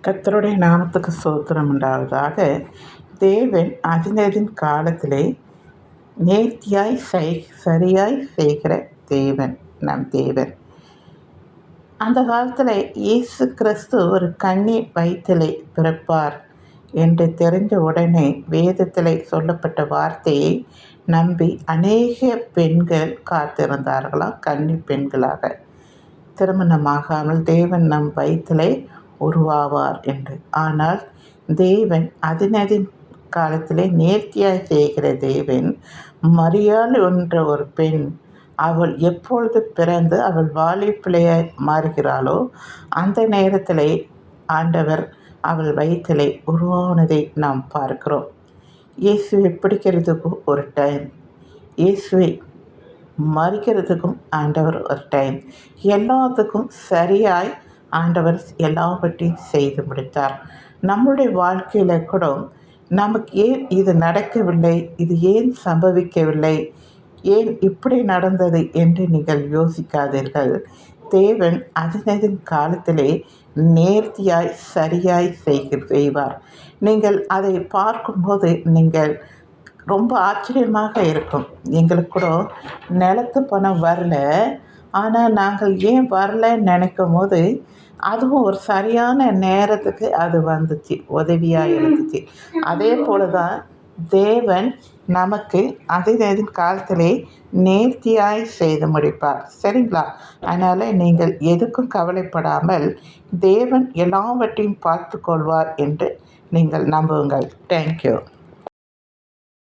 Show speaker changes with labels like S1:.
S1: கர்த்தருடைய நாமத்துக்கு ஸ்தோத்திரம் உண்டாவதாக. தேவன் அதினதின் காலத்திலே நேர்த்தியாய் சரியாய் செய்கிற தேவன் நம் தேவன். அந்த காலத்தில் இயேசு கிறிஸ்து ஒரு கன்னி வயிற்றிலே பிறப்பார் என்று தெரிந்த உடனே வேதத்தில் சொல்லப்பட்ட வார்த்தையை நம்பி அநேக பெண்கள் காத்திருந்தார்களாம், கன்னி பெண்களாக. திருமணமாகாமல் தேவன் நம் வயிற்றிலே உருவாவார் என்று. ஆனால் தேவன் அதினதின் காலத்திலே நேர்த்தியாய் செய்கிற தேவன். மரியாள் என்ற ஒரு பெண், அவள் எப்பொழுது பிறந்து அவள் வாலிப்பிள்ளையாய் மாறுகிறாளோ அந்த நேரத்திலே ஆண்டவர் அவள் வயிற்றிலே உருவானதை நாம் பார்க்கிறோம். இயேசுவை பிடிக்கிறதுக்கு ஒரு டைம், இயேசுவை மறிக்கிறதுக்கும் ஆண்டவர் ஒரு டைம், எல்லாத்துக்கும் சரியாய் ஆண்டவர் எல்லாவற்றையும் செய்து முடித்தார். நம்முடைய வாழ்க்கையில் கூட நமக்கு ஏன் இது நடக்கவில்லை, இது ஏன் சம்பவிக்கவில்லை, ஏன் இப்படி நடந்தது என்று நீங்கள் யோசிக்காதீர்கள். தேவன் அதினதின் காலத்திலே நேர்த்தியாய் சரியாய் செய்வார். நீங்கள் அதை பார்க்கும்போது நீங்கள் ரொம்ப ஆச்சரியமாக இருக்கும். எங்களுக்கு கூட நிலத்து பணம் வரல, ஆனால் நாங்கள் ஏன் வரலன்னு நினைக்கும் போது அதுவும் ஒரு சரியான நேரத்துக்கு அது வந்துச்சு, உதவியாக இருந்துச்சு. அதே போல தான் தேவன் நமக்கு அதினதின் காலத்திலே நேர்த்தியாய் செய்து முடிப்பார். சரிங்களா? அதனால் நீங்கள் எதுக்கும் கவலைப்படாமல் தேவன் எல்லாவற்றையும் பார்த்து கொள்வார் என்று நீங்கள் நம்புங்கள். தேங்க்யூ.